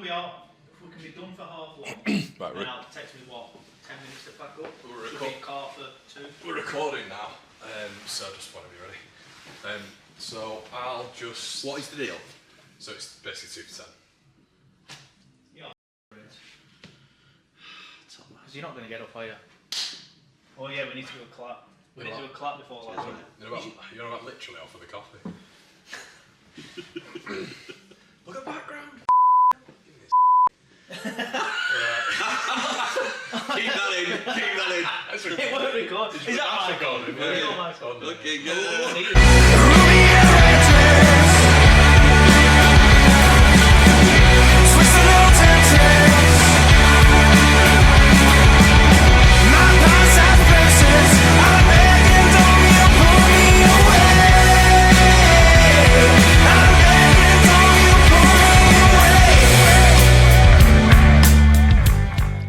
we are. If we can be done for half long, Right, then it'll take me, what, 10 minutes to pack up? Should be a car for 2. We're recording now, so just want to be ready. So I'll just... What is the deal? So it's basically 2 to 10. Yeah. Because you're not going to get up, are you? Oh yeah, we need to do a clap. We need to do a clap before last night. You're about literally off of the coffee. Look at the background. Keep that in. It won't record. Is that my recording? Yeah. Looking good.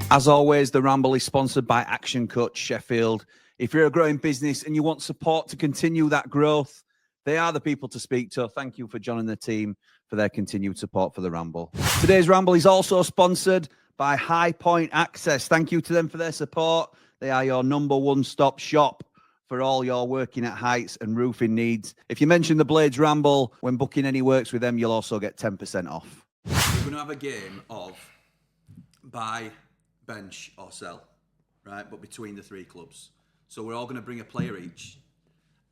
As always, the Ramble is sponsored by Action Coach Sheffield. If you're a growing business and you want support to continue that growth, they are the people to speak to. Thank you for John and the team for their continued support for the Ramble. Today's Ramble is also sponsored by High Point Access. Thank you to them for their support. They are your number one stop shop for all your working at heights and roofing needs. If you mention the Blades Ramble when booking any works with them, you'll also get 10% off. We're going to have a game of buy, bench or sell, right? But between the 3 clubs. So we're all going to bring a player each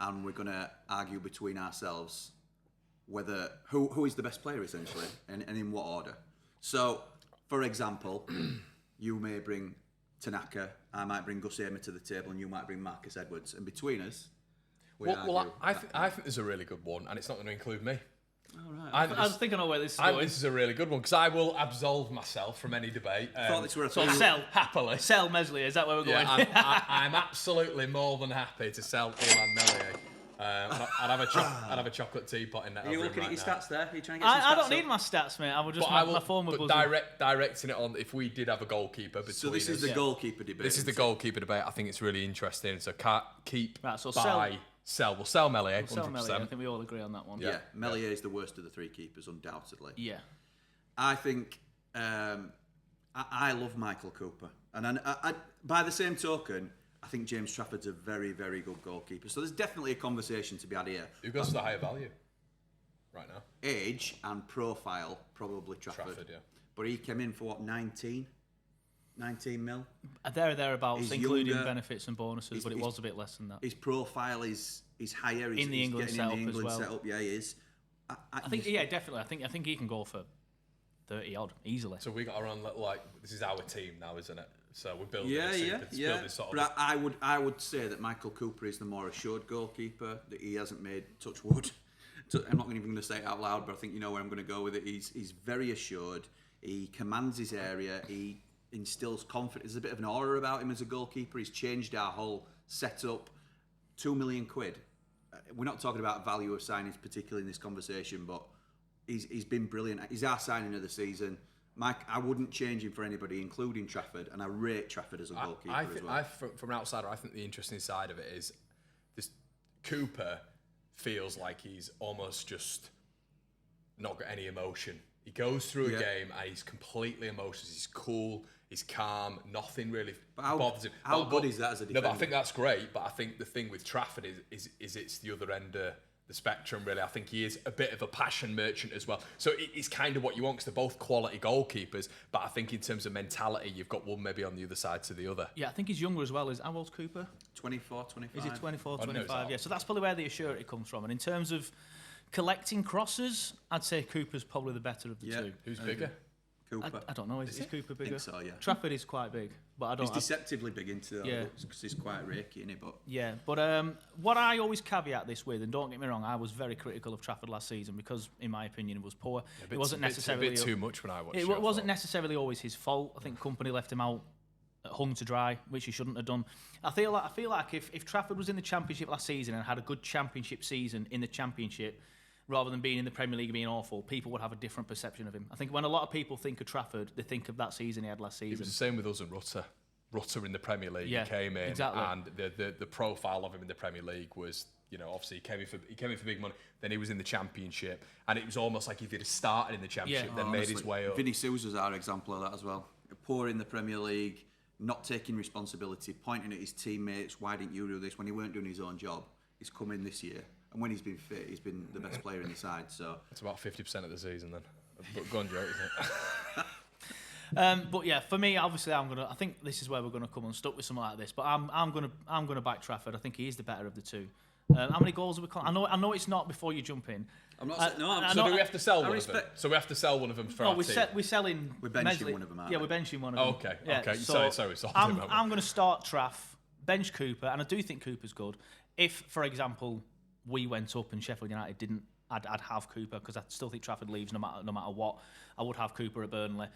and we're going to argue between ourselves whether who is the best player essentially and in what order. So, for example, you may bring Tanaka, I might bring Gus Emer to the table and you might bring Marcus Edwards. And between us, I think there's a really good one and it's not going to include me. Oh, right. I was thinking of where this is going. This is a really good one because I will absolve myself from any debate. So sell happily. Sell Meslier. Is that where we're going? Yeah, I'm absolutely more than happy to sell Ilan Meslier. I'd have a chocolate teapot in that. Are you looking at your stats there? Are you trying to get some stats I don't need my stats, mate. I will just my phone would buzz. Directing it on if we did have a goalkeeper between So this is the goalkeeper debate. This is the goalkeeper debate. I think it's really interesting. So keep, right, so buy, sell. We'll sell Meslier, 100%. Sell Meslier. I think we all agree on that one. Yeah, Meslier is the worst of the 3 keepers, undoubtedly. Yeah. I think I love Michael Cooper, and I, by the same token, I think James Trafford's a very, very good goalkeeper. So there's definitely a conversation to be had here. Who goes for the higher value right now? Age and profile, probably Trafford. Yeah. But he came in for what, 19 mil? Thereabouts, including younger, benefits and bonuses, but it was a bit less than that. His profile is higher. In the England setup as well. setup, yeah, he is. I think, yeah, definitely. I think he can go for 30 odd easily. So we got our own this is our team now, isn't it? So we're building. Yeah. But I would say that Michael Cooper is the more assured goalkeeper. That he hasn't made touch wood. I'm not even going to say it out loud, but I think you know where I'm going to go with it. He's very assured. He commands his area. He instills confidence. There's a bit of an aura about him as a goalkeeper. He's changed our whole setup. £2 million. We're not talking about value of signings particularly in this conversation, but he's been brilliant. He's our signing of the season. Mike, I wouldn't change him for anybody, including Trafford, and I rate Trafford as a goalkeeper as well. From an outsider, I think the interesting side of it is this Cooper feels like he's almost just not got any emotion. He goes through a game and he's completely emotionless. He's cool, he's calm, nothing really bothers him. How good is that as a defender? No, but I think that's great. But I think the thing with Trafford is it's the other end of the spectrum, really. I think he is a bit of a passion merchant as well. So it's kind of what you want because they're both quality goalkeepers. But I think in terms of mentality, you've got one maybe on the other side to the other. Yeah, I think he's younger as well. How old's Cooper? 24, 25. Is he 24, 25? Yeah, so that's probably where the assurity comes from. And in terms of collecting crosses, I'd say Cooper's probably the better of the two. Who's bigger? Cooper. I don't know. Is Cooper bigger? I think so, yeah. Trafford is quite big, but I don't. He's deceptively big into that because he's quite raky, isn't he? But yeah, but what I always caveat this with, and don't get me wrong, I was very critical of Trafford last season because, in my opinion, it was poor. It wasn't necessarily a bit too much when I watched. It wasn't necessarily always his fault. I think company left him out hung to dry, which he shouldn't have done. I feel like if Trafford was in the Championship last season and had a good Championship season in the Championship, rather than being in the Premier League being awful, people would have a different perception of him. I think when a lot of people think of Trafford, they think of that season he had last season. It was the same with us and Rutter. Rutter in the Premier League, he came in, exactly. and the profile of him in the Premier League was, obviously he came in for big money. Then he was in the Championship, and it was almost like if he'd have started in the Championship, then made his way up. Vinny Sousa's our example of that as well. Poor in the Premier League, not taking responsibility, pointing at his teammates. Why didn't you do this when he weren't doing his own job? He's come in this year, and when he's been fit, he's been the best player in the side. So it's about 50% of the season then. But go on, Joe, isn't it? But yeah, for me, obviously, I think this is where we're gonna come unstuck with something like this. But I'm gonna back Trafford. I think he is the better of the two. How many goals have we? I know it's not before you jump in. I'm not saying no. So do we have to sell one of them? So we have to sell one of them for our team? We're selling. We're benching one of them. Yeah, we're benching one of them. Okay. Yeah, Okay. So sorry. I'm going to start Traff, bench Cooper, and I do think Cooper's good. If, for example, we went up and Sheffield United didn't, I'd have Cooper because I still think Trafford leaves no matter what. I would have Cooper at Burnley,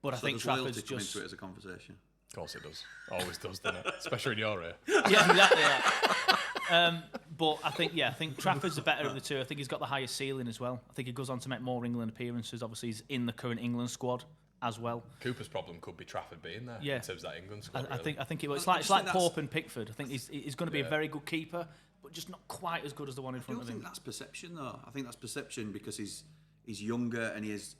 but I think Trafford's come just into it as a conversation. Of course it does. Always does, doesn't it? Especially in your area. Yeah, exactly. Yeah. But I think Trafford's the better of the two. I think he's got the highest ceiling as well. I think he goes on to make more England appearances. Obviously, he's in the current England squad as well. Cooper's problem could be Trafford being there. Yeah. In terms of that England squad. I think it was. It's like Pope and Pickford. I think he's going to be a very good keeper, but just not quite as good as the one in front of him. I think that's perception, though. I think that's perception because he's younger and his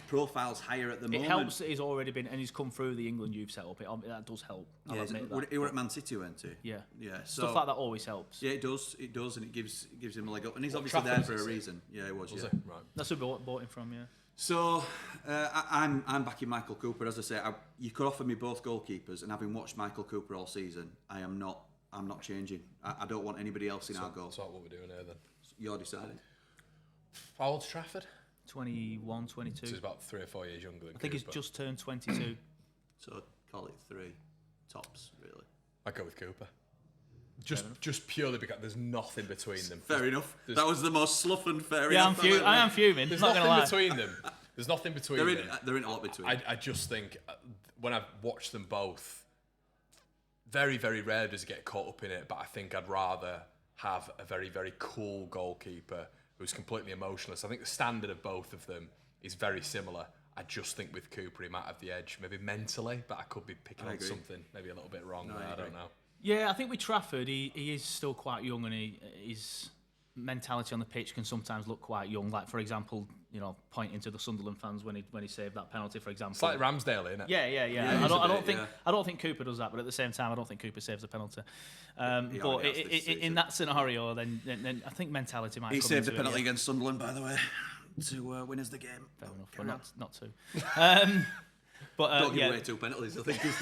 profile's higher at the moment. It helps that he's already been and he's come through the England youth setup. That does help. I'll admit that. He were at Man City, weren't he? Yeah. Yeah. Stuff like that always helps. Yeah, it does, and it gives him a leg up, and he's obviously there for a reason. Yeah, he was. Was yeah. it? Right. That's who bought him from. Yeah. So I'm backing Michael Cooper. As I say, you could offer me both goalkeepers, and having watched Michael Cooper all season, I'm not changing. I don't want anybody else in our goal. So what we're doing here then? You're deciding. How old's Trafford? 21, 22. So he's about 3 or 4 years younger than I think Cooper. he's just turned 22. So call it 3 tops, really. I'd go with Cooper. Just purely because there's nothing between them. Fair enough. That was the most slough and fair enough. I am fuming. There's not nothing between them. There's nothing between them. They're in a lot between. I just think when I've watched them both, very, very rare does he get caught up in it, but I think I'd rather have a very, very cool goalkeeper who's completely emotionless. I think the standard of both of them is very similar. I just think with Cooper he might have the edge, maybe mentally, but I could be picking on something maybe a little bit wrong there. I don't know. Yeah, I think with Trafford, he is still quite young, and his mentality on the pitch can sometimes look quite young. Like, for example, pointing to the Sunderland fans when he saved that penalty, for example. It's like Ramsdale, isn't it? Yeah. I don't think Cooper does that, but at the same time, I don't think Cooper saves a penalty. But in that scenario, then I think mentality might. He come saved a into penalty it, against Sunderland, by the way, to win us the game. Fair enough, but not two. But don't give away 2 penalties, I think is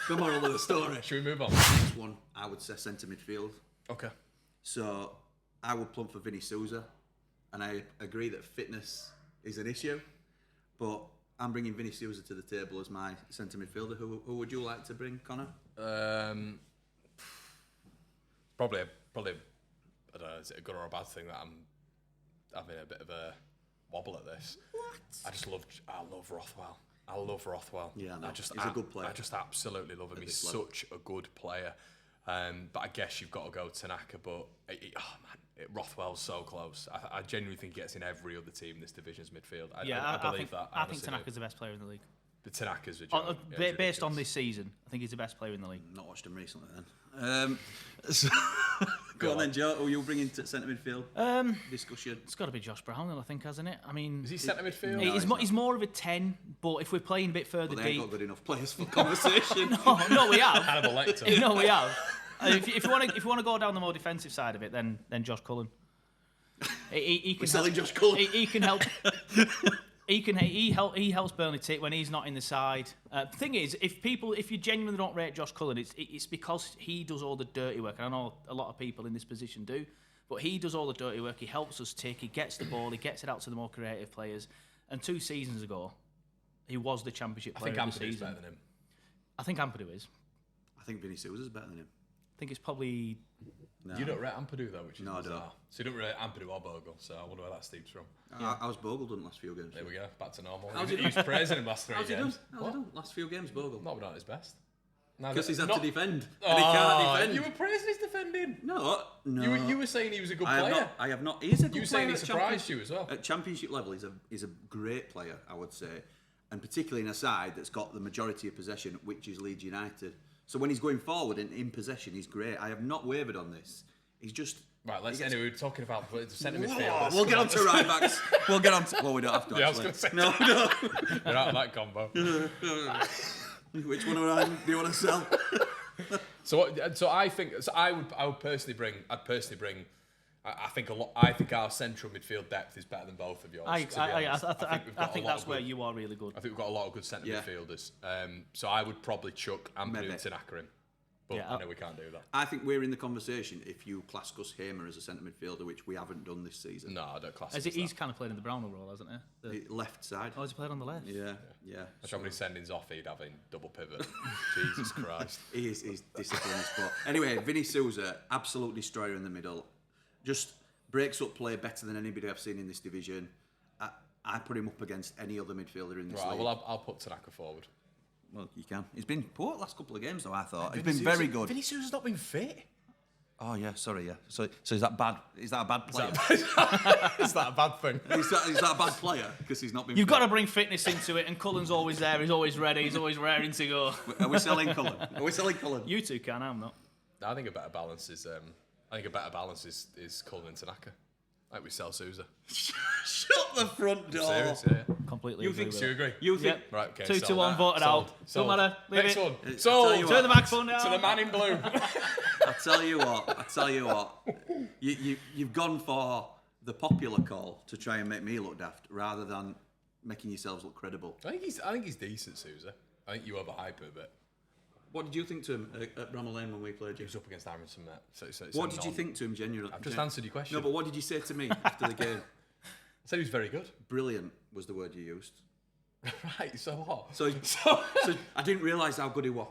the moral of the story. Should we move on? Next one, I would say centre midfield. Okay. So I would plump for Vinny Sousa, and I agree that fitness is an issue, but I'm bringing Vinny Sousa to the table as my centre midfielder. Who would you like to bring, Conor? Probably. I don't know. Is it a good or a bad thing that I'm having a bit of a wobble at this? What? I love Rothwell. I love Rothwell. Yeah, he's a good player. I just absolutely love him. He's such a good player. But I guess you've got to go Tanaka. But Rothwell's so close. I genuinely think he gets in every other team in this division's midfield. I believe that. I think Tanaka's the best player in the league. The Tanaka's a based on this season, I think he's the best player in the league. Not watched him recently then. Go on then, Joe. Who you bringing to centre midfield? Discussion. It's got to be Josh Brownhill, I think, hasn't it? I mean, is he centre midfield? He's more of a 10, but if we're playing a bit further they deep, ain't got good enough players for conversation. no, we have. Hannibal Lecter. No, we have. If you want to go down the more defensive side of it, then Josh Cullen. He can We're selling Josh Cullen. He can help. He helps Burnley tick when he's not in the side. Thing is, if you genuinely don't rate Josh Cullen, it's because he does all the dirty work. And I know a lot of people in this position do, but he does all the dirty work. He helps us tick. He gets the ball. He gets it out to the more creative players. And 2 seasons ago, he was the Championship player of the season. I think Ampadu's better than him. I think Ampadu is. I think Vinny Sousa's better than him. I think it's probably. No. You don't rate Ampadu though, which is no, bizarre. So you don't rate Ampadu or Bogle, so I wonder where that steeps from. How's Bogle done last few games? There we go, back to normal. How's he was praising him last 3 games. How's he done? Last few games, Bogle. Not at his best. Because he's had to defend, and he can't defend. You were praising his defending. No. You were saying he was a good player. I have not. He's a good player. You were saying he surprised you as well. At Championship level, he's a great player, I would say, and particularly in a side that's got the majority of possession, which is Leeds United. So when he's going forward and in possession, he's great. I have not wavered on this. He's just. Right, anyway, we're talking about the centre midfield. We'll get on to right backs. We'll get on to. Well, we don't have to. Yeah, actually. I was going to say. No. We're out of that combo. Which one do you want to sell? So I think I would personally bring. I think our central midfield depth is better than both of yours. I think that's where you are really good. I think we've got a lot of good centre midfielders. So I would probably chuck Ampadu and Tanaka in. But we can't do that. I think we're in the conversation if you class Gus Hamer as a centre midfielder, which we haven't done this season. No, I don't class him. He's kind of played in the Brownell role, hasn't he? The left side. Oh, has he played on the left? Yeah. That's how many sendings off he'd have in double pivot. Jesus Christ. He's disciplined. But anyway, Vinny Souza, absolute destroyer in the middle. Just breaks up play better than anybody I've seen in this division. I put him up against any other midfielder in this league. Well, I'll put Tanaka forward. Well, you can. He's been poor the last couple of games, though, I thought. He's been very good. Vinny Souza's not been fit. Oh, yeah, sorry, yeah. So is that bad? Is that a bad player? Is that a bad thing? Is that a bad player? Because he's not been You've fit? got to bring fitness into it, and Cullen's always there. He's always ready. He's always raring to go. Are we selling Cullen? You two can, I'm not. I think a better balance is Cullen and Tanaka. I think we sell Souza. Shut the front door. Serious, yeah. Completely You agree think? with Do you it. agree? You think? Yep. Right, okay. 2-1 voted out. Don't matter. Leave Next it. one. Sold. Turn the microphone down. To the man in blue. I tell you what. You've gone for the popular call to try and make me look daft rather than making yourselves look credible. I think he's decent, Souza. I think you overhype it a bit. What did you think to him at Bramall Lane when we played He you? was up against Aronson, mate. So What did you think to him genuinely? I've just answered your question. No, but what did you say to me after the game? I said he was very good. Brilliant was the word you used. Right, so what? So I didn't realise how good he was.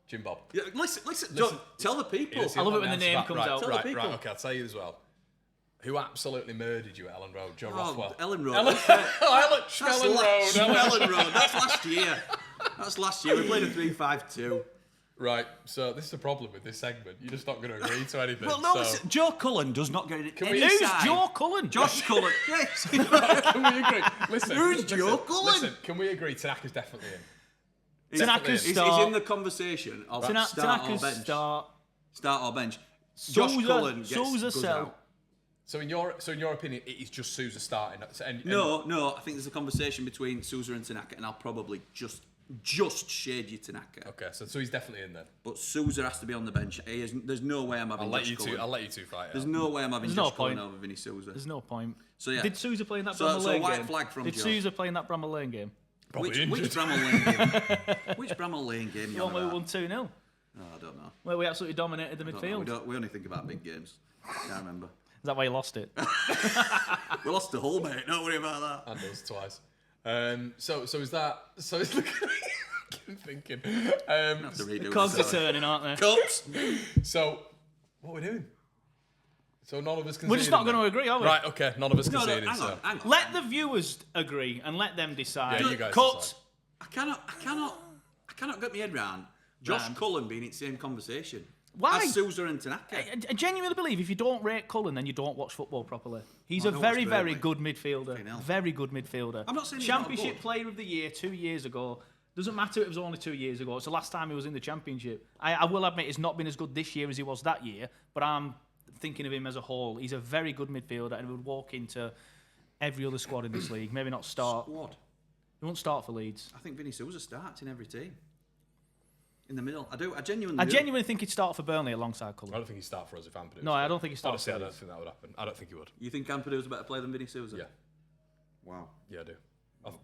Jim Bob. Yeah, listen. John, tell the people. I love it when the name comes out. Tell the people. Right, okay, I'll tell you as well. Who absolutely murdered you at Ellen Road? Joe Rothwell. Ellen Road. Schmellen Road. That's last year. We played a 3-5-2. Right, so this is the problem with this segment. You're just not going to agree to anything. Well, no, so. listen, Joe Cullen does not get it. Who's Joe Cullen? Josh Cullen. Yes. Can we agree? Listen. Who's Joe Cullen? Listen, can we agree Tanaka's definitely in? Tanaka's He's start. in the conversation of start or Tanaka's bench. start. Start or bench. Josh Cullen gets Souza goes sell. out. So in your opinion, it is just Souza starting. No. I think there's a conversation between Souza and Tanaka, and I'll probably just shade you Tanaka. Okay, so he's definitely in then. But Souza has to be on the bench. There's no way I'm having Josh Cullen. I'll let you two fight. There's no way I'm having Josh Cullen over Vinny Souza. There's no point. So yeah. Did Souza play in that Bramall Lane white game? flag from Did Joe. Souza play in that Bramall Lane game? Which Bramall Lane game? Which Bramall Lane game? The one where we won 2-0. Oh, I don't know. Where we absolutely dominated the midfield. We only think about big games. Can't remember. Is that why you lost it? We lost to Hull, mate. Don't worry about that. And us twice. So is that? So it's I'm thinking. Have to redo The cogs are turning, aren't they? Cups. So what are we doing? So none of us conceded. We're just not going to agree, are we? Right. Okay. None of us No, conceded. hang on. Let the viewers agree and let them decide. Yeah, you guys Cut. decide. I cannot get my head round Josh Cullen being in the same conversation. Why? As Souza and Tanaka. I genuinely believe if you don't rate Cullen, then you don't watch football properly. He's a don't very, watch very Burnley. good midfielder. hell. Very good midfielder. I'm not saying he's not Championship good. Player of the Year 2 years ago. Doesn't matter if it was only 2 years ago. It's the last time he was in the Championship. I will admit he's not been as good this year as he was that year, but I'm thinking of him as a whole. He's a very good midfielder and he would walk into every other squad in this league. Maybe not start. Squad. He won't start for Leeds. I think Vinny Souza starts in every team. In the middle. I genuinely do. genuinely think he'd start for Burnley alongside I Cullen. don't think he'd start for us if Ampadu. No, I don't think he starts Honestly, for I don't Leeds. think that would happen. I don't think he would. You think Ampadu's a better player than Vinny Souza? Yeah. Wow. Yeah, I do.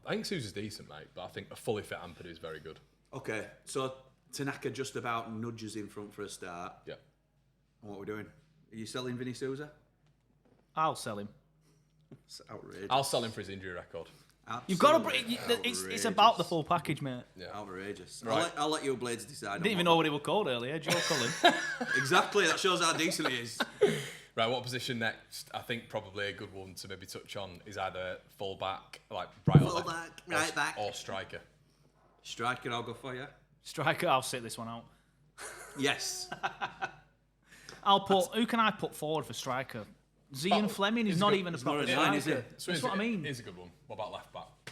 I think Souza's decent, mate, but I think a fully fit Ampadu is very good. Okay, so Tanaka just about nudges in front for a start. Yeah. And what are we doing? Are you selling Vinny Souza? I'll sell him. It's outrageous. I'll sell him for his injury record. You've got to Absolutely bring. It's about the full package, mate. Yeah. outrageous. Right. I'll let you Blades decide. Didn't even know what he was called earlier, Joe Cullen. Exactly, that shows how decent he is. Right, what position next? I think probably a good one to maybe touch on is either full back, like right or left, Full-back, right back. or striker. Striker, I'll go for you. Striker, I'll sit this one out. Yes. Who can I put forward for striker? Zian Fleming is not even a proper not a nine, is striker. it? So That's what I mean. Here's a good one. What about left back?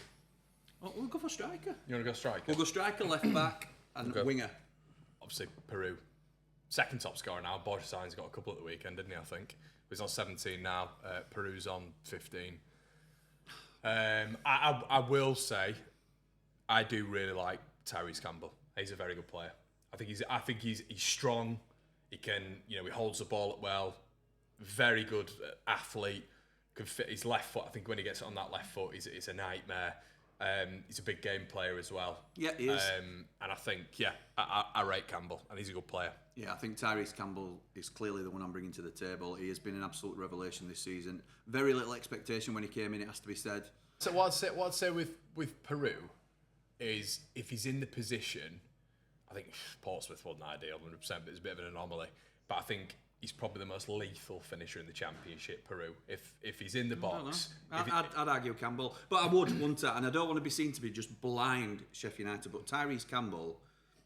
Oh, we'll go for striker. You want to go striker? We'll go striker, left back, and Okay. winger. Obviously, Peru. second top scorer now. Borjasein's got a couple at the weekend, didn't he? I think he's on 17 now. Peru's on 15. I will say, I do really like Tyrese Campbell. He's a very good player. I think he's strong. He can, he holds the ball up well. Very good athlete. Can fit his left foot. I think when he gets it on that left foot, it's a nightmare. He's a big game player as well. Yeah, he is. And I think, I rate Campbell, and he's a good player. Yeah, I think Tyrese Campbell is clearly the one I'm bringing to the table. He has been an absolute revelation this season. Very little expectation when he came in, it has to be said. So what I'd say with Peru is, if he's in the position, I think Portsmouth wasn't ideal 100%, but it's a bit of an anomaly. But I think he's probably the most lethal finisher in the Championship, Peru. If he's in the box... I'd argue Campbell. But I would want to, and I don't want to be seen to be just blind Sheffield United, but Tyrese Campbell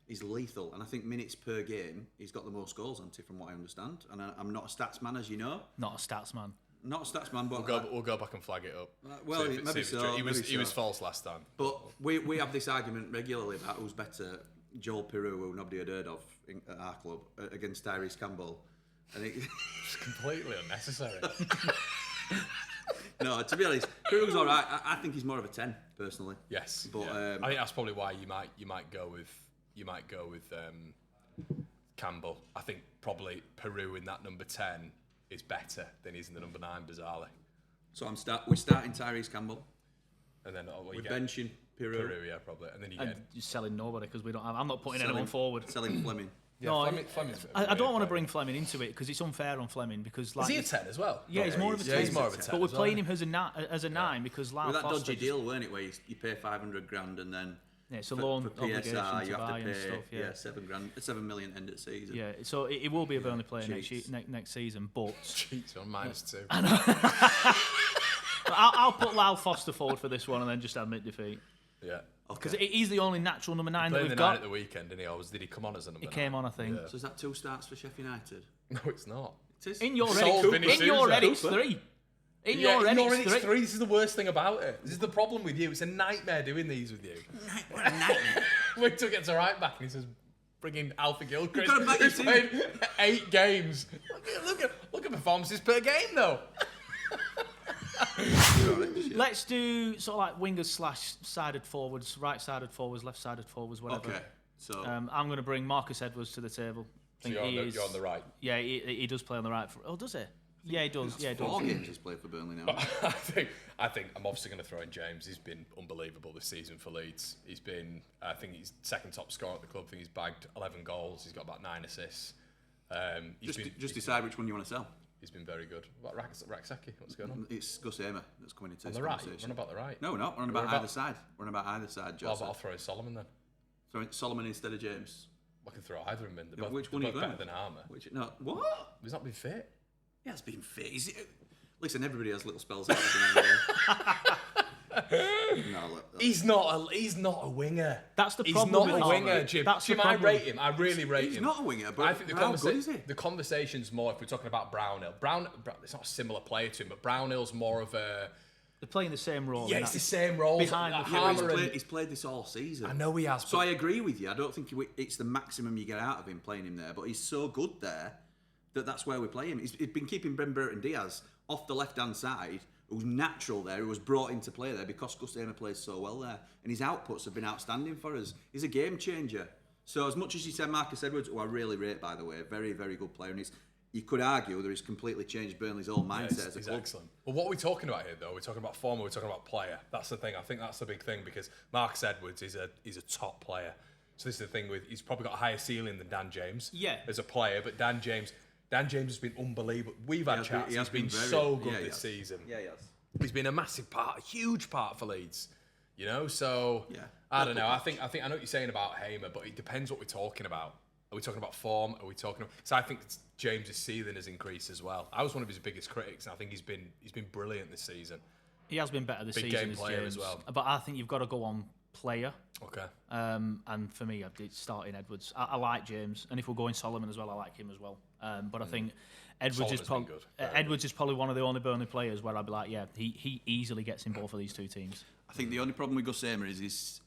is lethal. And I think minutes per game, he's got the most goals, hasn't he, from what I understand. And I'm not a stats man, as you know. Not a stats man. Not a stats man, but... We'll go back and flag it up. Well, maybe so. He was false last time. But we have this argument regularly about who's better, Joel Peru, who nobody had heard of at our club, against Tyrese Campbell. And It's completely unnecessary. No, to be honest, Peru's all right. I think he's more of a 10, personally. Yes, but I think that's probably why you might go with Campbell. I think probably Peru in that number 10 is better than he's in the number 9, bizarrely. So we're starting Tyrese Campbell, and then we're benching Peru. Peru, yeah, probably, and then you get you're selling nobody because we don't. I'm not putting anyone forward. Selling Fleming. Yeah, No, Fleming's I don't want to bring Fleming into it because it's unfair on Fleming because is he a 10 as well? Yeah, he's more of a 10. Yeah, he's more of a 10. But we're playing him as a 9 because Lyle With that Foster dodgy deal, weren't it, where you pay 500 grand and then it's a loan for obligation PSR to you have buy to pay and stuff. 7 million end of season. Yeah, so it will be a Burnley player next season, but Cheats on -2. I'll put Lyle Foster forward for this one and then just admit defeat. Yeah. Because he's the only natural number 9 that we've the got. 9 at the weekend, didn't he? Or did he come on as a number 9? He came on, I think. Yeah. So is that 2 starts for Sheffield United? No, it's not. It is. In your Sold head, Vinny it's Sousa. 3. In Yeah, your head, it's 3. 3. This is the worst thing about it. This is the problem with you. It's a nightmare doing these with you. Nightmare. Wait till he gets a right back and he says, bringing Alfie Gilchrist. You've got to back He's your team. played 8 games. Look at performances per game, though. Let's do sort of like wingers / sided forwards, right-sided forwards, left-sided forwards, whatever. Okay. So I'm going to bring Marcus Edwards to the table. So you're on the right. Yeah, he does play on the right. Oh, does he? Yeah, he does. Yeah, he does. 4 games he's played for Burnley now. I think I'm obviously going to throw in James. He's been unbelievable this season for Leeds. I think he's second top scorer at the club. I think he's bagged 11 goals. He's got about 9 assists. Just decide which one you want to sell. He's been very good. What Raksaki? What's going on? It's Gus Hamer that's coming into On this the right. conversation. Run about the right. No, we're not. We're on about either side. We're on about either side, Well, Joseph. I'll throw in Solomon then. So Solomon instead of James. I can throw either of them in. They're both, Which one are you both going better with? than Armour. No, what? He's not been fit. He has been fit. Listen, everybody has little spells. Like that. No, look, He's not a winger. That's the He's problem not with a Armour. winger, Jim. That's the Jim, I problem. rate him. I really rate he's him. not a winger, but I think how good is he? the conversation's more if we're talking about Brownhill. It's not a similar player to him, but Brownhill's more of a... They're playing the same role. Yeah, it's the same role. Behind Like the Harmer He's played this all season. I know he has. So I agree with you. I don't think it's the maximum you get out of him playing him there, but he's so good there that's where we play him. He's been keeping Ben Burton Diaz off the left-hand side, who's natural there, who was brought into play there because Gus Hamer plays so well there. And his outputs have been outstanding for us. He's a game changer. So as much as you said Marcus Edwards, who I really rate, by the way, very, very good player, and you could argue that he's completely changed Burnley's whole mindset as a he's club. excellent. Well, what are we talking about here, though? We're talking about form, or we're talking about player. That's the thing. I think that's the big thing because Marcus Edwards is a top player. So this is the thing with he's probably got a higher ceiling than Dan James. Yeah. As a player, but Dan James has been unbelievable. We've had chats. He's been so good this season. Yeah, he has. He's been a massive part, a huge part for Leeds. You know, so Yeah. I don't know. I know what you're saying about Hamer, but it depends what we're talking about. Are we talking about form? Are we talking? Because I think James's ceiling has increased as well. I was one of his biggest critics, and I think he's been brilliant this season. He has been better this Big season game as player James. as well. But I think you've got to go on player. Okay. And for me, I did start in Edwards. I like James, and if we're going Solomon as well, I like him as well. But I think Edwards is probably one of the only Burnley players where I'd be like, yeah, he easily gets in both of these two teams. I think the only problem with Gus Hamer is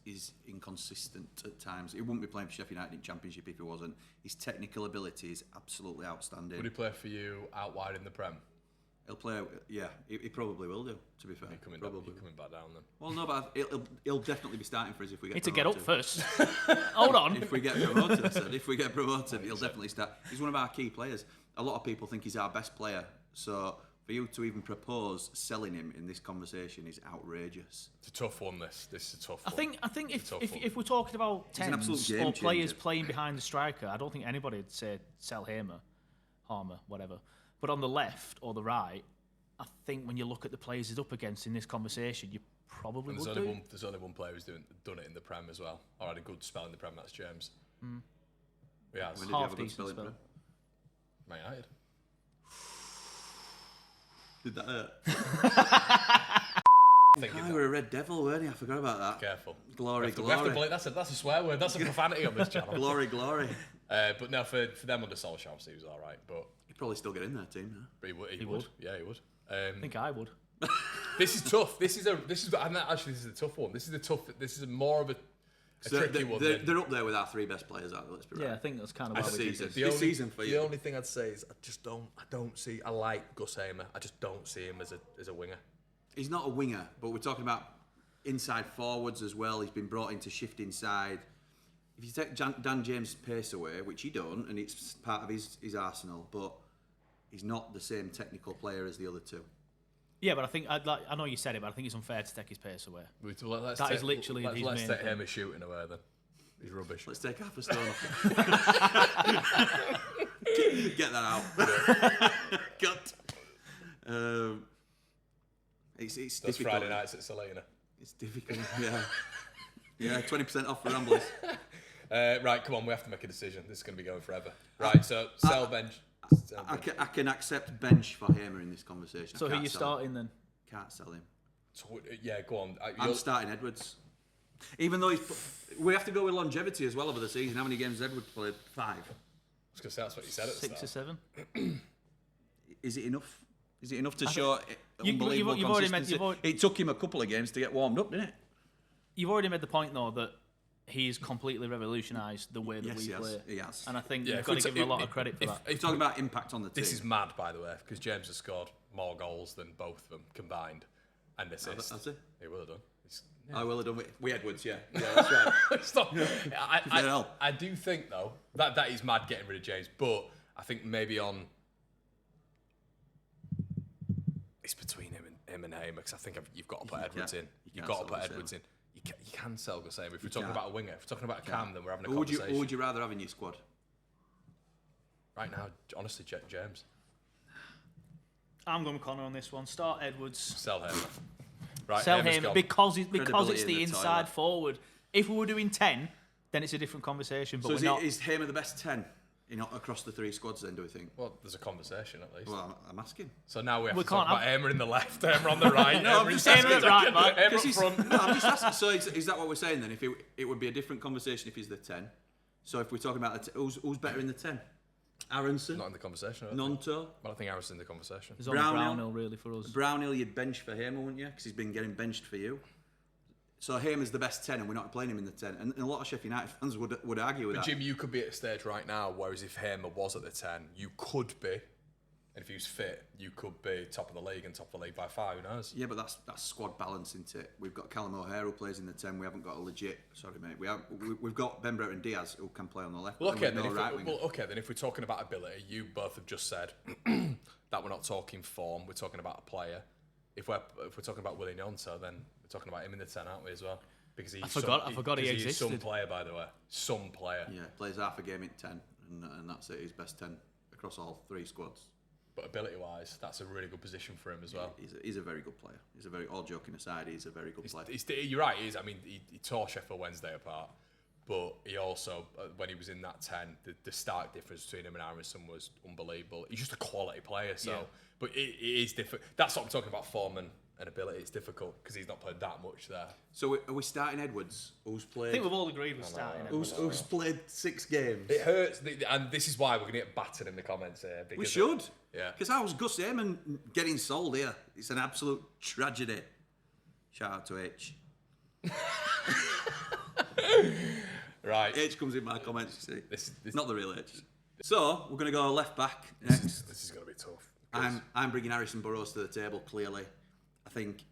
he's inconsistent at times. He wouldn't be playing for Sheffield United in Championship if he wasn't. His technical ability is absolutely outstanding. Would he play for you out wide in the Prem? He'll play, yeah, he probably will do, to be fair. He's coming back down then. Well, no, but he'll definitely be starting for us if we get Need to promoted. get up first. Hold on. If we get promoted, I said, if we get promoted, he'll definitely start. He's one of our key players. A lot of people think he's our best player. So for you to even propose selling him in this conversation is outrageous. It's a tough one, this. This is a tough one. I think if we're talking about He's an absolute tens game or players changer. playing behind the striker, I don't think anybody would say sell Harmer, whatever. But on the left or the right, I think when you look at the players he's up against in this conversation, you probably And would there's do. only one player who's done it in the Prem as well, or had a good spell in the Prem. That's James. He has. When did he have a good Half-decent spell in spell. Man United. Did that hurt? Thinking You that. were a red devil, weren't you? I forgot about that. Careful. Glory, We have to glory. that's a swear word. That's a profanity on this channel. Glory, glory. But no, for them under Solskjaer, obviously he was all right. But He'd probably still get in their team now. he would. Yeah, he would. I think I would. This is tough. This is a tough one. This is more of a tricky one. They're up there with our three best players, aren't they? Let's be right. Yeah, I think that's kind of I why we see did it. this. This season for you. The only thing I'd say is I don't see. I like Gus Hamer. I just don't see him as a winger. He's not a winger, but we're talking about inside forwards as well. He's been brought in to shift inside. If you take Dan James' pace away, which he don't, and it's part of his arsenal, but he's not the same technical player as the other two. Yeah, but I think I know you said it, but I think it's unfair to take his pace away. That is literally his Let's main take thing. Hamer shooting away then. He's rubbish. Let's take half a stone off. Get that out. Cut. It's That's difficult. Friday nights at Selena. It's difficult. Yeah. Yeah. 20% off for Ramblers. Right, come on, we have to make a decision. This is going to be going forever. Right, so sell bench. I can accept bench for Hamer in this conversation. So I who can't you sell starting him. then? Can't sell him. So, yeah, go on. I'm starting Edwards. Even though we have to go with longevity as well over the season. How many games has Edwards played? 5. I was going to say that's what you said at the 6 or start. 7. Is it enough? Is it enough to show you've unbelievable already consistency? It took him a couple of games to get warmed up, didn't it? You've already made the point though that he's completely revolutionised the way that Yes, we he has. play. He has. And I think Yeah, you've if got we to give him a lot of credit for that. You're talking about impact on the team. This is mad, by the way, because James has scored more goals than both of them combined and assists. That's it. He will have done. I will have done with Edwards, yeah. Yeah, that's right. Stop. hell. I do think though that is mad getting rid of James, but I think maybe it's between him and Hamer because I think you've got to put Edwards in. You've got to put Edwards in. You can sell Gus Hamer if we're talking about a winger. If we're talking about a cam, then we're having a conversation. Who would you rather have in your squad? Right now, honestly, James. I'm going with Conor on this one. Start Edwards. Sell Hamer. Right, Sell Hamer's him gone. because Credibility it's in the the inside toilet. forward. If we were doing 10, then it's a different conversation. But So we're not. is Hamer the best 10 across the 3 squads then, do we think? Well, there's a conversation at least. Well, I'm asking. So now we have We to talk can't about Hamer in the left, Hamer on the right. No, I'm Hamer just in asking. centre, Right, man. Hamer up Because front. no, I'm just asking. So is that what we're saying then? If it would be a different conversation if he's the 10. So if we're talking about who's better in the 10? Aronson? Not in the conversation. I don't think. Nonto? But I think Harrison's in the conversation. There's only Brownhill. Brownhill really for us. Brownhill you'd bench for Hamer, wouldn't you? Because he's been getting benched for you. So Hamer's the best 10 and we're not playing him in the 10. And a lot of Sheffield United fans would argue with But that. Jim, you could be at a stage right now, whereas if Hamer was at the 10, you could be, and if he was fit, you could be top of the league and top of the league by 5, who knows? Yeah, but that's squad balance, isn't it? We've got Callum O'Hare who plays in the 10. We haven't got a legit. Sorry, mate. We've got Ben Brett and Diaz who can play on the left. Well, but okay, we've then no right winger. then if we're talking about ability, you both have just said that we're not talking form, we're talking about a player. If we're talking about Willie Gnonto, then we're talking about him in the 10, aren't we, as well? Because he's I forgot he because he's some existed. player, by the way. Some player. Yeah, plays half a game in 10, and that's it. He's best 10 across all 3 squads. But ability-wise, that's a really good position for him as well. He's a very good player. All joking aside, he's a very good player. You're right, he is. I mean, he tore Sheffield Wednesday apart, but he also, when he was in that 10, the stark difference between him and Harrison was unbelievable. He's just a quality player, so. Yeah. But it is different. That's what I'm talking about, form and ability. It's difficult because he's not played that much there. So are we starting Edwards? Who's I played? think we've all agreed with starting. Who's played 6 games? It hurts, and this is why we're going to get battered in the comments here. Because We should. Yeah. Because how's Gus Hamer getting sold here? It's an absolute tragedy. Shout out to H. Right. H comes in my comments, you see. This Not the real H. So, we're going to go left back next. This is going to be tough. I'm bringing Harrison Burrows to the table, clearly. I think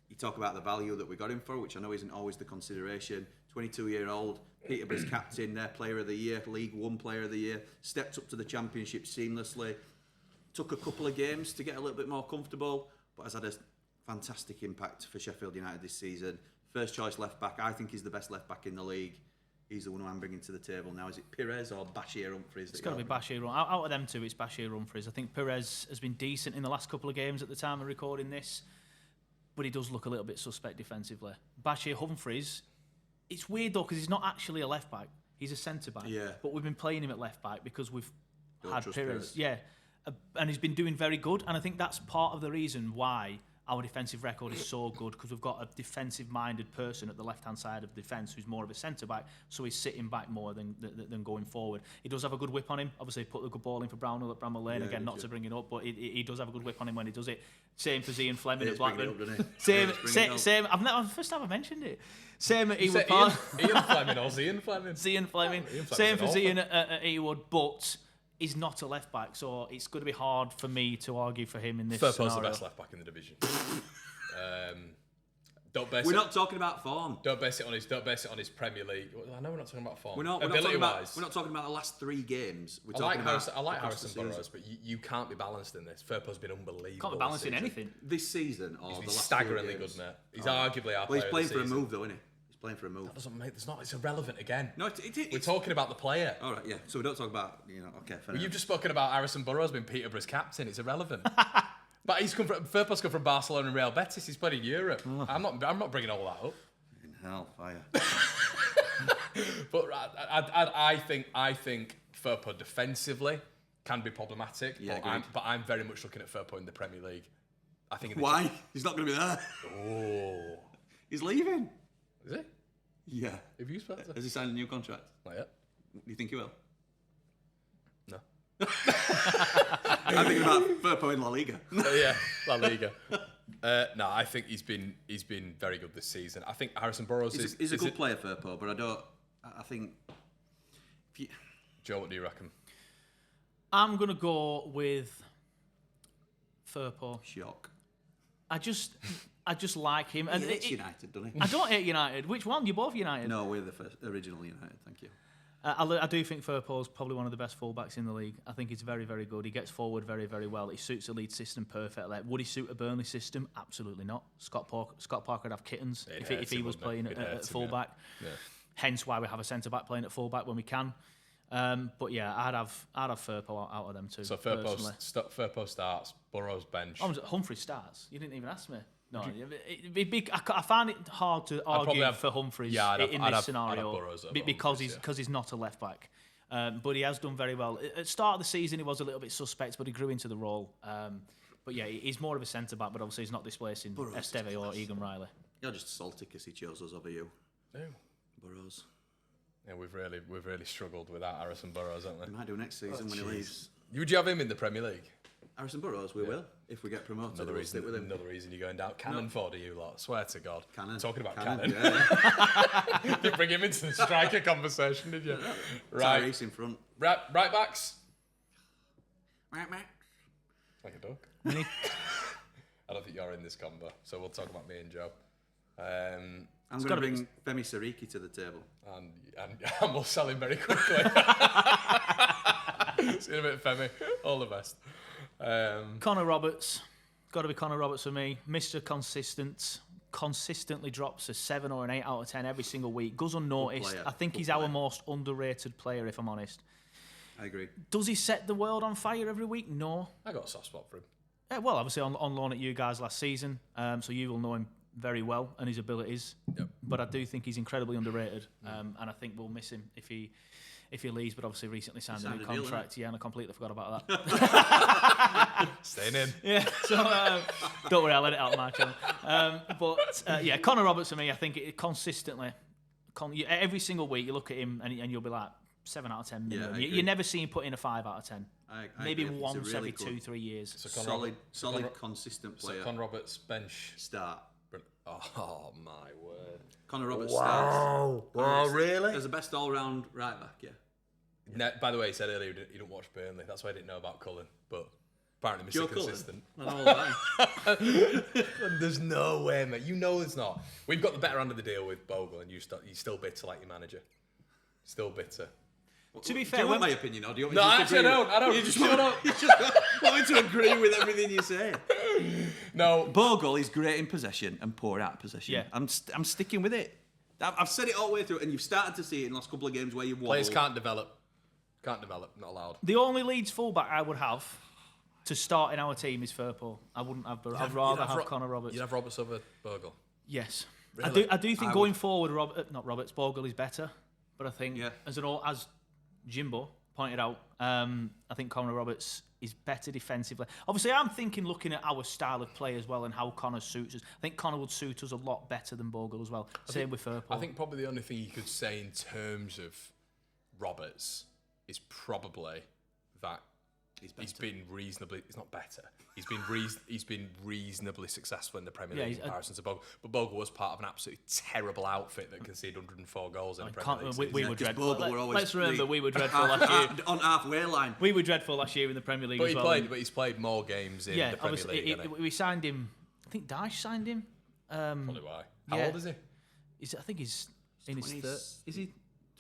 you talk about the value that we got him for, which I know isn't always the consideration. 22-year-old, Peterborough's captain, their player of the year, League One player of the year, stepped up to the Championship seamlessly, took a couple of games to get a little bit more comfortable, but has had a fantastic impact for Sheffield United this season. First choice left back, I think he's the best left back in the league. He's the one who I'm bringing to the table now. Is it Pires or Bashir Humphries? It's got to be Bashir. Out of them two, it's Bashir Humphries. I think Pires has been decent in the last couple of games at the time of recording this, but he does look a little bit suspect defensively. Bashir Humphries, it's weird though because he's not actually a left back. He's a centre back. Yeah. But we've been playing him at left back because we've had trust Pires. Pires. Yeah. And he's been doing very good. And I think that's part of the reason why our defensive record is so good, because we've got a defensive-minded person at the left-hand side of the defence who's more of a centre-back, so he's sitting back more than going forward. He does have a good whip on him. Obviously, he put the good ball in for Brownhill at Bramall Lane, again, not to bring it up, but he does have a good whip on him when he does it. Same for Zian Fleming at Blackburn. Same. First time I mentioned it. Same at Ewood Park. Ian Fleming or Zian Fleming? Zian Fleming. Same for Zian at Ewood, but he's not a left back, so it's going to be hard for me to argue for him in this Firpo's scenario. the best left back in the division. We're not talking about form. Don't base it on his Premier League. I know we're not talking about form. We're not talking about the last 3 games. I like Harrison Burrows, but you can't be balanced in this. Firpo's been unbelievable. Can't be balanced in anything. This season or He's the been last staggeringly 3 games. good, mate. He's arguably our player. He's playing of the for a season. move, though, isn't he? He's playing for a move. That doesn't make. There's not. It's irrelevant again. No, We're talking about the player. All right, yeah. So we don't talk about Okay, fair enough. You've just spoken about Harrison Burrows being Peterborough's captain. It's irrelevant. But Firpo's come from Barcelona and Real Betis. He's played in Europe. I'm not bringing all that up. In hell, fire. But I think Firpo defensively can be problematic. Yeah, but I'm very much looking at Firpo in the Premier League. I think. Why? He's not going to be there. Oh, He's leaving. is he? Yeah. Have you spoken? Has he signed a new contract? Not yet. Do you think he will? No. I'm thinking about Firpo in La Liga. Yeah, La Liga. No, I think he's been very good this season. I think Harrison Burrows He's a good player, Firpo, but I think. Joe, what do you reckon? I'm going to go with Firpo. Shock. I just like him. He hates United, doesn't he? I don't hate United. Which one? You're both United? No, we're the original United, thank you. I do think Firpo's probably one of the best fullbacks in the league. I think he's very, very good. He gets forward very, very well. He suits the Leeds system perfectly. Would he suit a Burnley system? Absolutely not. Scott Parker would have kittens if he was playing at fullback. Yeah. Hence why we have a centre-back playing at fullback when we can. But yeah, I'd have Firpo out of them too. So Firpo starts, Burrows bench. Humphrey starts. You didn't even ask me. No, I find it hard to argue for Humphries in this scenario because he's not a left back. But he has done very well. At the start of the season, he was a little bit suspect, but he grew into the role. But yeah, he's more of a centre back, but obviously he's not displacing Esteve or Egan Riley. You're just salty because he chose us over you. No. Burrows. Yeah, we've really struggled without Harrison Burrows, haven't we? We might do next season when he leaves. Would you have him in the Premier League? Harrison Burrows, we will. If we get promoted, Another reason you're going down. Cannon for you lot. Swear to God. Cannon. Talking about Cannon. Yeah. You didn't bring him into the striker conversation, did you? Right. Tyrese in front. Right backs. Like a dog. I don't think you're in this combo, so we'll talk about me and Joe. I'm going to bring Femi Sariki to the table. And we'll sell him very quickly. See you in a bit, Femi. All the best. Conor Roberts. Got to be Conor Roberts for me. Mr. Consistent. Consistently drops a 7 or an 8 out of 10 every single week. Goes unnoticed. I think he's our most underrated player, if I'm honest. I agree. Does he set the world on fire every week? No. I got a soft spot for him. Well, obviously on loan at you guys last season, so you will know him very well and his abilities. Yep. But I do think he's incredibly underrated, and I think we'll miss him if he leaves. But obviously recently signed a new contract. And I completely forgot about that. Staying in. Yeah. So don't worry, I'll let it out, Mark. Yeah, Conor Roberts for me, I think it consistently, every single week you look at him and you'll be like 7 out of 10 minimum. Yeah, you never see him put in a 5 out of 10. Maybe agree. once every 2-3 years. So solid, consistent player. So Con Roberts bench start. Oh my word! Conor Roberts starts. Wow, really? As the best all-round right back, yeah. By the way, he said earlier he didn't watch Burnley. That's why I didn't know about Cullen, but apparently Joe Mr. Consistent. Cullen? There's no way, mate. You know there's not. We've got the better end of the deal with Bogle, and you're still bitter like your manager. Still bitter. To be Do fair, you want my opinion, or do you want me No, to just actually, agree I don't. You just want me to agree with everything you say. No. Bogle is great in possession and poor out of possession. Yeah. I'm sticking with it. I've said it all the way through, and you've started to see it in the last couple of games where you've Players can't develop. Not allowed. the only Leeds fullback I would have to start in our team is Firpo. I wouldn't have. I'd rather have Conor Roberts. You'd have Roberts over Bogle. Yes, Really? I do think going forward, Bogle is better. But I think as Jimbo pointed out, I think Conor Roberts is better defensively. Obviously, I'm thinking looking at our style of play as well and how Conor suits us. I think Conor would suit us a lot better than Bogle as well. Same with Firpo. I think probably the only thing you could say in terms of Roberts is probably that he's been reasonably. It's not better. He's been reasonably successful in the Premier League in comparison to Bogle. But Bogle was part of an absolutely terrible outfit that conceded 104 goals in the Premier League. We were dreadful. Let's remember, we were dreadful last last year. On halfway line. We were dreadful last year in the Premier League But as well. He's played more games in the Premier League. We signed him. I think Daesh signed him. Probably why. How old is he? I think he's in his 30s. Is he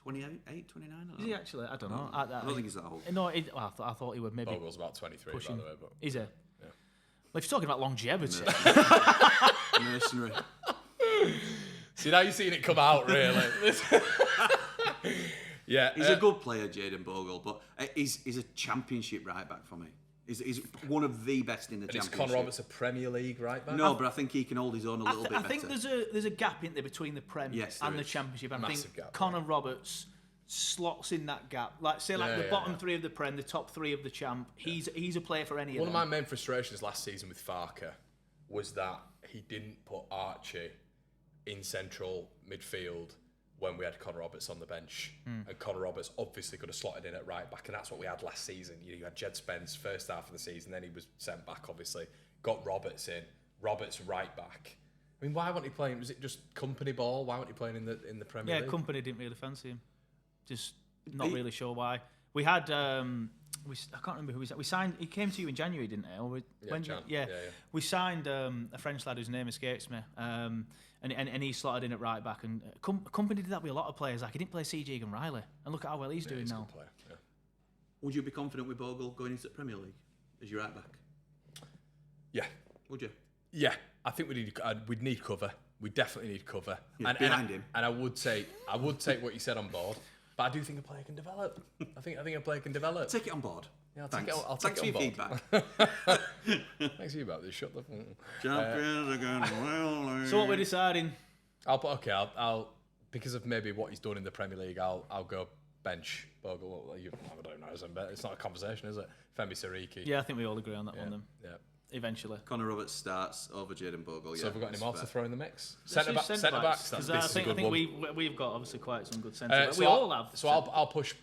28, 29? Is he actually? I don't know. I don't think he's that old. No, I thought he would maybe. Bogle's about 23, pushing. by the way. But Is he? Well, if you're talking about longevity. Mercenary. see, now you've seen it come out, really. Yeah. He's a good player, Jayden Bogle, but he's a championship right back for me. He's one of the best in the championship. Is Conor Roberts a Premier League right back? No, but I think he can hold his own a little bit better. I think there's a gap in there between the Prem and the Championship. I think gap, Conor Roberts slots in that gap. Like the bottom three of the Prem, the top three of the Champ. He's a player for any of them. One of my main frustrations last season with Farker was that he didn't put Archie in central midfield when we had Conor Roberts on the bench. And Conor Roberts obviously could have slotted in at right back, and that's what we had last season. You had Jed Spence first half of the season, then he was sent back, obviously. Got Roberts in. Roberts right back. I mean, why weren't he playing? Was it just company ball? Why weren't he playing in the Premier League? Yeah, company didn't really fancy him. Just not really sure why. We had I can't remember who we signed. He came to you in January, didn't he? Or we signed a French lad whose name escapes me. And he slotted in at right back. And company did that with a lot of players. Like he didn't play CG and Riley, and look at how well he's doing now. A good player, yeah. Would you be confident with Bogle going into the Premier League as your right back? Yeah. Would you? Yeah, I think we'd need cover. We definitely need cover. Yeah, behind him. And I would take what you said on board. But I do think a player can develop. I think a player can develop. Take it on board. Yeah, I'll take Thanks it for on your board. feedback. Thanks for you about this. Shut the phone. Champions again. So what we're deciding? I'll because of maybe what he's done in the Premier League. I'll go bench Bogle. I don't know. It's not a conversation, is it? Femi Sariki. Yeah, I think we all agree on that one. Then. Yeah. Eventually. Conor Roberts starts over Jayden Bogle. So have we got any more to throw in the mix? Centre backs. I think we've got obviously quite some good centre backs. So we all have. So I'll push.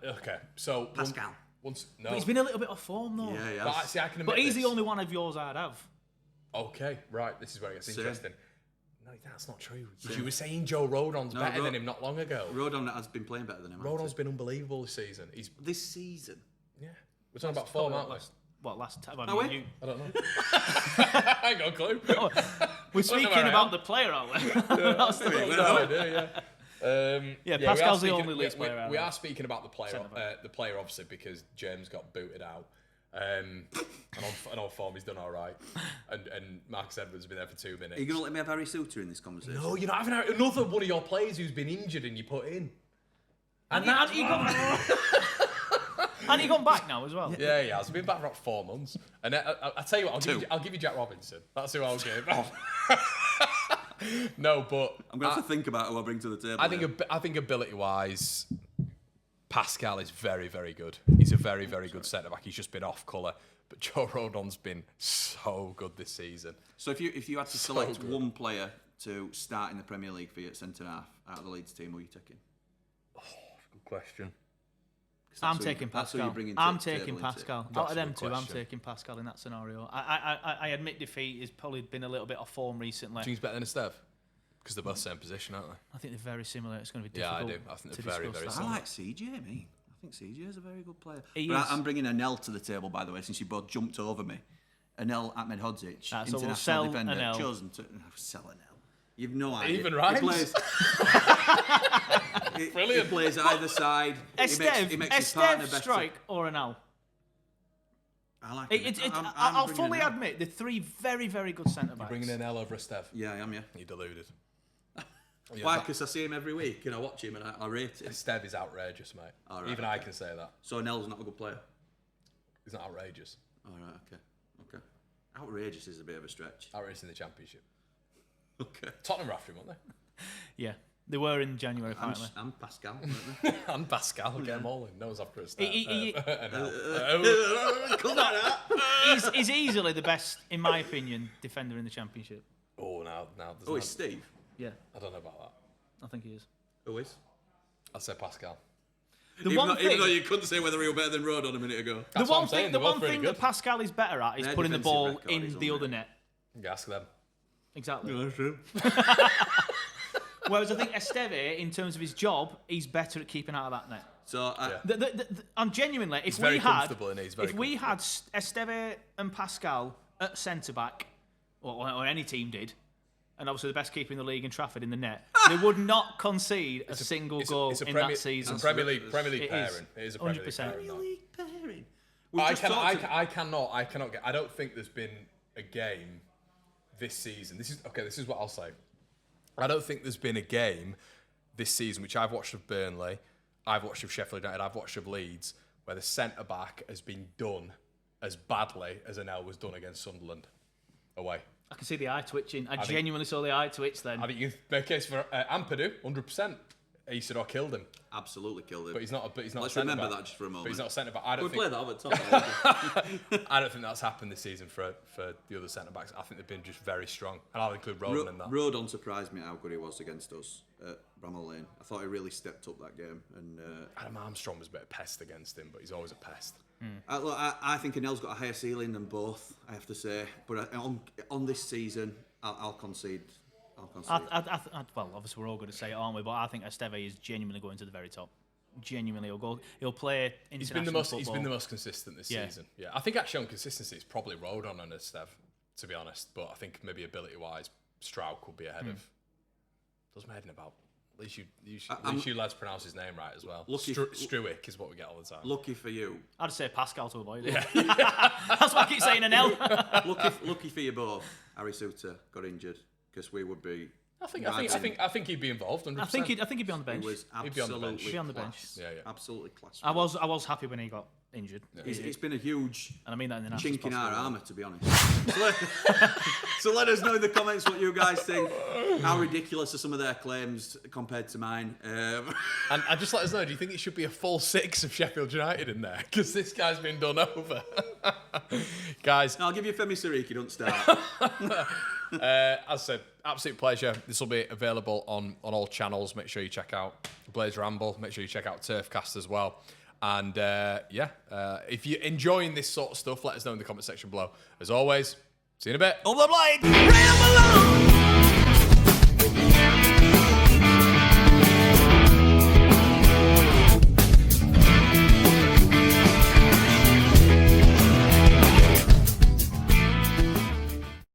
Okay. So Pascal. No. But he's been a little bit off form though. Yeah. But I can admit But he's this. the only one of yours I'd have. Okay, right. This is where it gets interesting. No, that's not true. You were saying Joe Rodon's better than him not long ago. Rodon has been playing better than him. Rodon's been unbelievable this season. This season? Yeah. We're talking about form, aren't we? Last time? I don't know. I ain't got a clue. We're speaking about the player, aren't we? That's the no idea, Pascal's the only Leeds player. We are speaking about the player, obviously, because James got booted out. And on form, he's done all right. And Marcus Edwards has been there for 2 minutes. Are you going to let me have Harry Suter in this conversation? No, you're not having another one of your players who's been injured and you put in. And he gone back now as well. Yeah, he has. He's been back for about 4 months. And I'll tell you what, I'll give you Jack Robinson. That's who I'll give. No, but I'm going to have to think about who I bring to the table. I think ability-wise, Pascal is very, very good. He's a very, very good centre-back. He's just been off colour. But Joe Rodon's been so good this season. So if you had to select one player to start in the Premier League for you at centre-half out of the Leeds team, who are you taking? Good question. I'm taking Pascal. I'm taking Pascal. Out of them two, I'm taking Pascal in that scenario. I admit defeat has probably been a little bit off form recently. Do you think he's better than Esteve? Because they're both same position, aren't they? I think they're very similar. It's going to be difficult. Yeah, I do. I think they're very, very similar. I like CJ, mate. I think CJ is a very good player. I'm bringing Anel to the table, by the way, since you both jumped over me. Anel Ahmedhodzic, so international we'll defender, Anel. chosen to sell Anel. You've no idea. Even rhymes. Brilliant. He plays either side. He makes his partner better. Strike or Anel? I like it. I'll fully admit they're three very, very good centre backs. You're bringing Anel over Esteve? Yeah, I am, yeah. You're deluded. Why? Because I see him every week and I watch him and I rate him. Esteve is outrageous, mate. Right, Even I can say that. So Anel's not a good player? He's not outrageous. All right, okay. Outrageous is a bit of a stretch. Outrageous in the Championship. Okay. Tottenham were after him, weren't they? Yeah, they were in January, apparently. And Pascal, weren't they? And Pascal, get them all in. No one's after us. He's easily the best, in my opinion, defender in the Championship. Now. It's Steve? Yeah. I don't know about that. I think he is. Who is? I'll say Pascal. Even though you couldn't say whether he was better than Rodon a minute ago. The one thing that Pascal is better at is putting the ball in the other net. You ask them. Exactly. Yeah, that's true. Whereas I think Esteve, in terms of his job, he's better at keeping out of that net. So I'm genuinely, if we had Esteve and Pascal at centre back, or any team did, and obviously the best keeper in the league in Trafford in the net, they would not concede a single goal in that season. It's a Premier League pairing. It is a Premier League pairing. I cannot get. I don't think there's been a game this season. This is what I'll say. I don't think there's been a game this season which I've watched of Burnley, I've watched of Sheffield United, I've watched of Leeds, where the centre back has been done as badly as Anel was done against Sunderland away. I can see the eye twitching. I genuinely saw the eye twitch then. I think you make a case for Ampadu, 100%. He said, killed him. Absolutely killed him. But he's not. Let's remember that just for a moment. But he's not a centre back. I don't play that over top. I don't think that's happened this season for the other centre backs. I think they've been just very strong, and I'll include Rodon in that. Rodon surprised me how good he was against us at Bramall Lane. I thought he really stepped up that game. And Adam Armstrong was a bit of a pest against him, but he's always a pest. I think Anel's got a higher ceiling than both, I have to say. But on this season, I'll concede. Well, obviously we're all going to say it, aren't we? But I think Esteve is genuinely going to the very top. Genuinely, he'll play international football. He's been the most consistent this season. Yeah, I think actually on consistency, it's probably Rodon and Esteve, to be honest. But I think maybe ability-wise, Stroud could be ahead of. Does my head in about. At least you lads pronounce his name right as well. Struick is what we get all the time. Lucky for you. I'd say Pascal to avoid it. That's why I keep saying Anel. Lucky for you both. Harry Souttar got injured. Because we would be. I think he'd be involved. 100%. I think he'd be on the bench. He was absolutely be on the bench. Yeah. Absolutely class. I was happy when he got injured. Yeah. It's been a huge and I mean that in the chink in our armour, to be honest. So let us know in the comments what you guys think. How ridiculous are some of their claims compared to mine? And just let us know. Do you think it should be a full 6 of Sheffield United in there? Because this guy's been done over. Guys, I'll give you Femi Siriki. Don't start. As I said, absolute pleasure. This will be available on all channels. Make sure you check out Blades Ramble. Make sure you check out Turfcast as well. And if you're enjoying this sort of stuff, let us know in the comment section below. As always, see you in a bit. Over the blade! Ramble on!